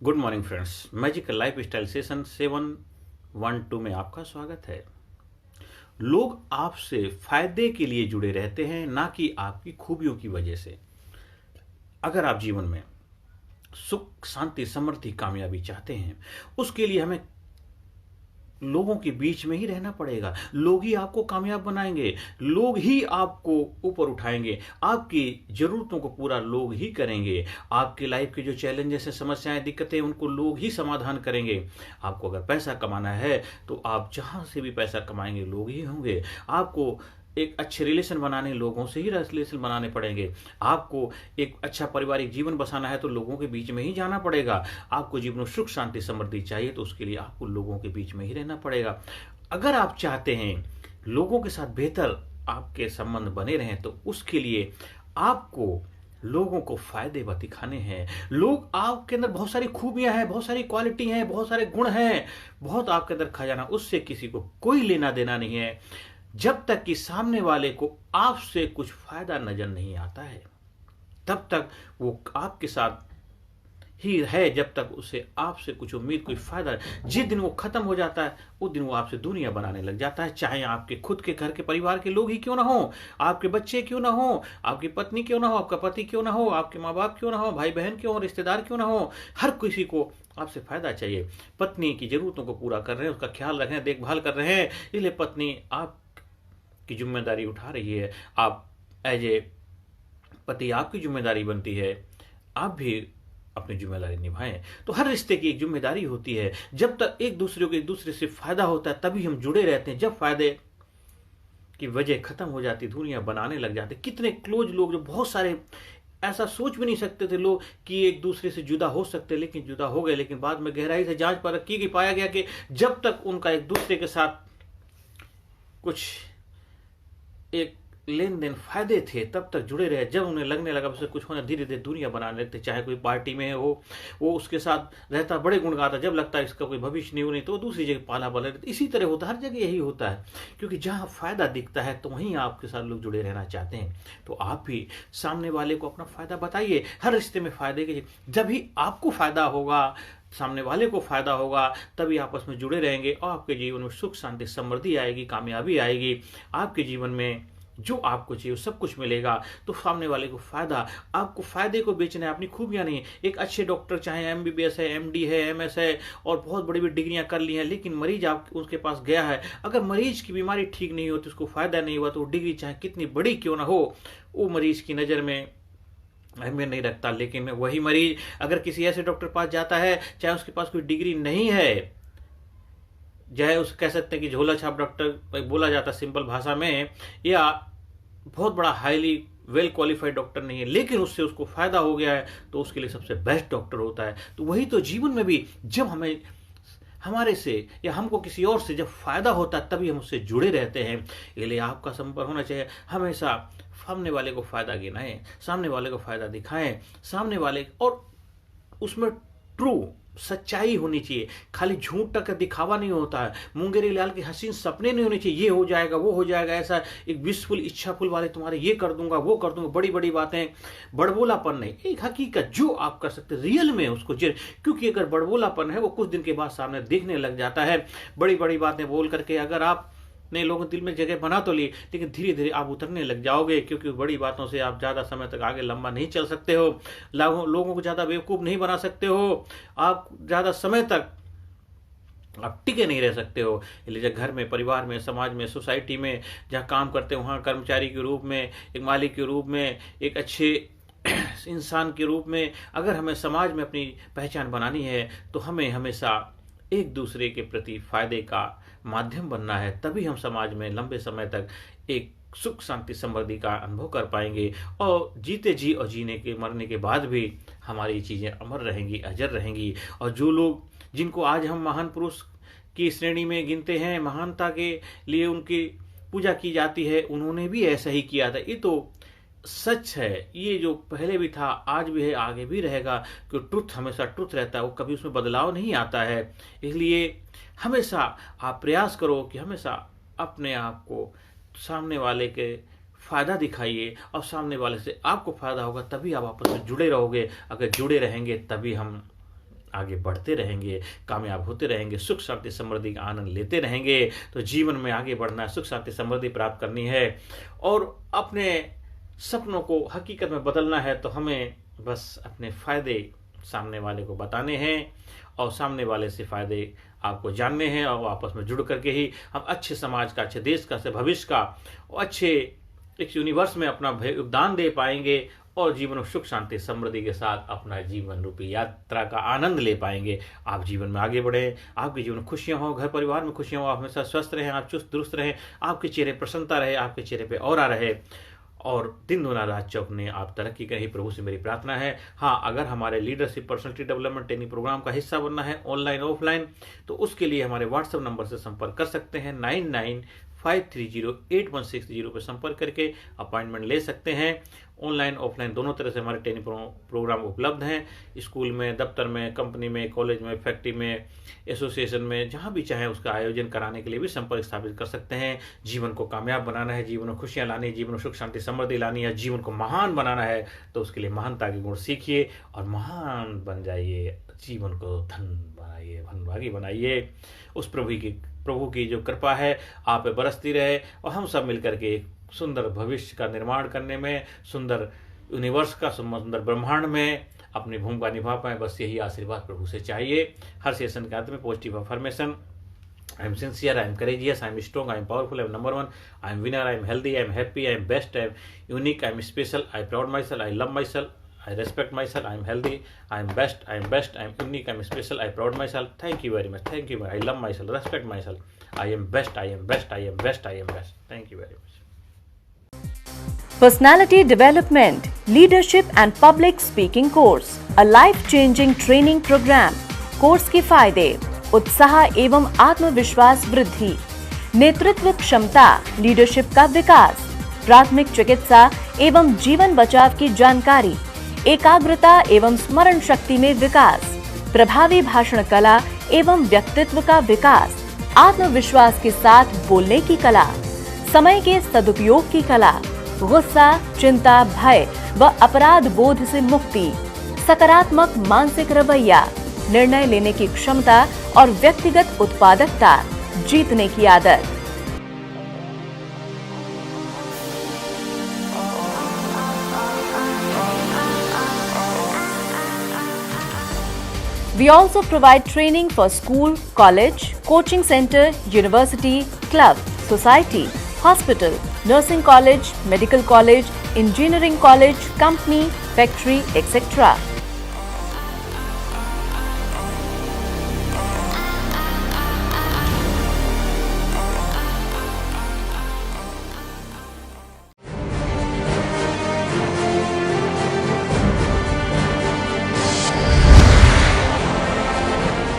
Good morning friends, magical life style session 712 में आपका स्वागत है। लोग आपसे फायदे के लिए जुड़े रहते हैं, ना कि आपकी खूबियों की वजह से। अगर आप जीवन में सुख, शांति, समृद्धि, कामयाबी चाहते हैं, उसके लिए हमें लोगों के बीच में ही रहना पड़ेगा। लोग ही आपको कामयाब बनाएंगे, लोग ही आपको ऊपर उठाएंगे, आपकी जरूरतों को पूरा लोग ही करेंगे। आपकी लाइफ के जो चैलेंजेस हैं, समस्याएं, दिक्कतें, उनको लोग ही समाधान करेंगे। आपको अगर पैसा कमाना है तो आप जहां से भी पैसा कमाएंगे लोग ही होंगे। आपको एक अच्छे रिलेशन बनाने, लोगों से ही रिलेशन बनाने पड़ेंगे। आपको एक अच्छा पारिवारिक जीवन बसाना है तो लोगों के बीच में ही जाना पड़ेगा। आपको जीवन में सुख, शांति, समृद्धि चाहिए तो उसके लिए आपको लोगों के बीच में ही रहना पड़ेगा। अगर आप चाहते हैं लोगों के साथ बेहतर आपके संबंध बने रहें तो उसके लिए आपको लोगों को फायदे दिखाने हैं। लोग आपके अंदर बहुत सारी खूबियां हैं, बहुत सारी क्वालिटी हैं, बहुत सारे गुण हैं, बहुत आपके अंदर खजाना, उससे किसी को कोई लेना देना नहीं है जब तक कि सामने वाले को आपसे कुछ फायदा नजर नहीं आता है। तब तक वो आपके साथ ही है जब तक उसे आपसे कुछ उम्मीद, कोई फायदा। जिस दिन वो खत्म हो जाता है उस दिन वो आपसे दुनिया बनाने लग जाता है। चाहे आपके खुद के घर के परिवार के लोग ही क्यों ना हो, आपके बच्चे क्यों ना हो, आपकी पत्नी क्यों ना हो, आपका पति क्यों ना हो, आपके माँ बाप क्यों ना हो, भाई बहन क्यों हो, रिश्तेदार क्यों ना हो, हर किसी को आपसे फायदा चाहिए। पत्नी की जरूरतों को पूरा कर रहे हैं, उसका ख्याल रख रहे हैं, देखभाल कर रहे हैं, इसलिए पत्नी आप की जिम्मेदारी उठा रही है। आप एज ए पति, आपकी जिम्मेदारी बनती है आप भी अपनी जिम्मेदारी निभाएं। तो हर रिश्ते की एक जिम्मेदारी होती है। जब तक एक दूसरे से फायदा होता है तभी हम जुड़े रहते हैं। जब फायदे की वजह खत्म हो जाती, दुनिया बनाने लग जाते। कितने क्लोज लोग, जो बहुत सारे ऐसा सोच भी नहीं सकते थे लोग कि एक दूसरे से जुदा हो सकते, लेकिन जुदा हो गए। लेकिन बाद में गहराई से जांच परख की पाया गया कि जब तक उनका एक दूसरे के साथ कुछ एक लेन देन फायदे थे तब तक जुड़े रहे। जब उन्हें लगने लगा उससे कुछ होना, धीरे धीरे दुनिया बनाने लगते। चाहे कोई पार्टी में हो, वो उसके साथ रहता, बड़े गुण गाता, जब लगता है इसका कोई भविष्य नहीं हो, नहीं तो दूसरी जगह पाला बल रहता। इसी तरह होता है, हर जगह यही होता है, क्योंकि जहां फायदा दिखता है तो वहीं आपके साथ लोग जुड़े रहना चाहते हैं। तो आप भी सामने वाले को अपना फायदा बताइए। हर रिश्ते में फायदे के, जब भी आपको फायदा होगा, सामने वाले को फायदा होगा, तभी आपस में जुड़े रहेंगे और आपके जीवन में सुख, शांति, समृद्धि आएगी, कामयाबी आएगी। आपके जीवन में जो आपको चाहिए सब कुछ मिलेगा। तो सामने वाले को फायदा, आपको फायदे को बेचना है, अपनी खूबियां नहीं। एक अच्छे डॉक्टर, चाहे एमबीबीएस है, एमडी है, एमएस है और बहुत बड़ी बड़ी डिग्रियां कर ली हैं, लेकिन मरीज आप उसके पास गया है, अगर मरीज की बीमारी ठीक नहीं होती, उसको फायदा नहीं हुआ, तो डिग्री चाहे कितनी बड़ी क्यों ना हो, वो मरीज की नजर में अहमियत नहीं रखता। लेकिन वही मरीज अगर किसी ऐसे डॉक्टर पास जाता है, चाहे उसके पास कोई डिग्री नहीं है, चाहे उस कह सकते हैं कि झोला छाप डॉक्टर बोला जाता सिंपल भाषा में, या बहुत बड़ा हाईली वेल क्वालिफाइड डॉक्टर नहीं है, लेकिन उससे उसको फायदा हो गया है, तो उसके लिए सबसे बेस्ट डॉक्टर होता है। तो वही तो जीवन में भी, जब हमें हमारे से या हमको किसी और से जब फायदा होता है तभी हम उससे जुड़े रहते हैं। इसलिए आपका संपर्क होना चाहिए हमेशा सामने वाले को फायदा गिनाएं, सामने वाले को फायदा दिखाएं, सामने वाले, और उसमें ट्रू सच्चाई होनी चाहिए। खाली झूठ तक दिखावा नहीं होता है, मुंगेरी लाल के हसीन सपने नहीं होने चाहिए, ये हो जाएगा, वो हो जाएगा, ऐसा एक विशफुल, इच्छाफुल वाले तुम्हारे ये कर दूंगा, वो कर दूंगा, बड़ी बड़ी बातें, बड़बोलापन नहीं। एक हकीकत जो आप कर सकते रियल में उसको जी, क्योंकि अगर बड़बोलापन है वो कुछ दिन के बाद सामने दिखने लग जाता है। बड़ी बड़ी बातें बोल करके अगर आप ने लोगों के दिल में जगह बना तो ली, लेकिन धीरे धीरे आप उतरने लग जाओगे, क्योंकि बड़ी बातों से आप ज्यादा समय तक आगे लंबा नहीं चल सकते हो। लोगों को ज्यादा बेवकूफ नहीं बना सकते हो, आप ज्यादा समय तक आप टिके नहीं रह सकते हो। इसलिए घर में, परिवार में, समाज में, सोसाइटी में जहाँ काम करते हो, वहाँ कर्मचारी के रूप में, एक मालिक के रूप में, एक अच्छे इंसान के रूप में, अगर हमें समाज में अपनी पहचान बनानी है तो हमें हमेशा एक दूसरे के प्रति फायदे का माध्यम बनना है। तभी हम समाज में लंबे समय तक एक सुख, शांति, समृद्धि का अनुभव कर पाएंगे, और जीते जी और जीने के मरने के बाद भी हमारी चीजें अमर रहेंगी, अजर रहेंगी। और जो लोग, जिनको आज हम महान पुरुष की श्रेणी में गिनते हैं, महानता के लिए उनकी पूजा की जाती है, उन्होंने भी ऐसा ही किया था। ये तो सच है, ये जो पहले भी था, आज भी है, आगे भी रहेगा, क्योंकि ट्रुथ हमेशा ट्रुथ रहता है, वो कभी उसमें बदलाव नहीं आता है। इसलिए हमेशा आप प्रयास करो कि हमेशा अपने आप को सामने वाले के फायदा दिखाइए, और सामने वाले से आपको फायदा होगा, तभी आप आपस में जुड़े रहोगे। अगर जुड़े रहेंगे तभी हम आगे बढ़ते रहेंगे, कामयाब होते रहेंगे, सुख शांति समृद्धि का आनंद लेते रहेंगे, तो जीवन में आगे बढ़ना है, सुख शांति समृद्धि प्राप्त करनी है और अपने सपनों को हकीकत में बदलना है, तो हमें बस अपने फ़ायदे सामने वाले को बताने हैं और सामने वाले से फ़ायदे आपको जानने हैं और आपस में जुड़ करके ही हम अच्छे समाज का, अच्छे देश का, अच्छे भविष्य का और अच्छे एक यूनिवर्स में अपना योगदान दे पाएंगे और जीवन में सुख शांति समृद्धि के साथ अपना जीवन रूपी यात्रा का आनंद ले पाएंगे। आप जीवन में आगे बढ़ें, आपके जीवन में खुशियां हो, घर परिवार में खुशियां हो, आप हमेशा स्वस्थ रहें, आप चुस्त दुरुस्त रहें, आपके चेहरे प्रसन्नता रहे, आपके चेहरे पे ऑरा रहे और दिन दुना रात चौगने आप तरक्की करें, प्रभु से मेरी प्रार्थना है। हाँ, अगर हमारे leadership personality development training program का हिस्सा बनना है ऑनलाइन ऑफलाइन, तो उसके लिए हमारे व्हाट्सएप नंबर से संपर्क कर सकते हैं। 99530816 पर संपर्क करके अपॉइंटमेंट ले सकते हैं। ऑनलाइन ऑफलाइन दोनों तरह से हमारे ट्रेनिंग प्रोग्राम उपलब्ध हैं। स्कूल में, दफ्तर में, कंपनी में, कॉलेज में, फैक्ट्री में, एसोसिएशन में, जहाँ भी चाहें उसका आयोजन कराने के लिए भी संपर्क स्थापित कर सकते हैं। जीवन को कामयाब बनाना है, जीवन में खुशियाँ लानी है, जीवन में सुख शांति समृद्धि लानी है, जीवन को महान बनाना है, तो उसके लिए महानता के गुण सीखिए और महान बन जाइए। जीवन को धन बनाइए, धनभागी बनाइए। उस प्रभु की जो कृपा है आप पे बरसती रहे और हम सब मिलकर के सुंदर भविष्य का निर्माण करने में, सुंदर यूनिवर्स का, सुंदर ब्रह्मांड में अपनी भूमिका निभा पाए। बस यही आशीर्वाद प्रभु से चाहिए। हर सेशन के अंत में positive affirmation, I am sincere, I am courageous, I am strong, I am powerful, I am number one, I am winner, I am healthy, I am happy, I am best, I am unique, I am special, I am proud myself, I love myself, I respect myself, I am healthy, I am best, I am best, I am unique, I am special, I am proud myself. Thank you very much. Thank you. I love myself, respect myself. I am best, I am best, I am best, I am best. Thank you very much. Personality Development, Leadership and Public Speaking Course, a life-changing training program. Course के फायदे: उत्साह एवं आत्मविश्वास वृद्धि, नेतृत्व क्षमता, leadership का विकास, प्राथमिक चिकित्सा एवं जीवन बचाव की जानकारी, एकाग्रता एवं स्मरण शक्ति में विकास, प्रभावी भाषण कला एवं व्यक्तित्व का विकास, आत्मविश्वास के साथ बोलने की कला, समय के सदुपयोग की कला, गुस्सा, चिंता, भय व अपराध बोध से मुक्ति, सकारात्मक मानसिक रवैया, निर्णय लेने की क्षमता और व्यक्तिगत उत्पादकता, जीतने की आदत। We also provide training for school, college, coaching center, university, club, society, hospital, nursing college, medical college, engineering college, company, factory, etc.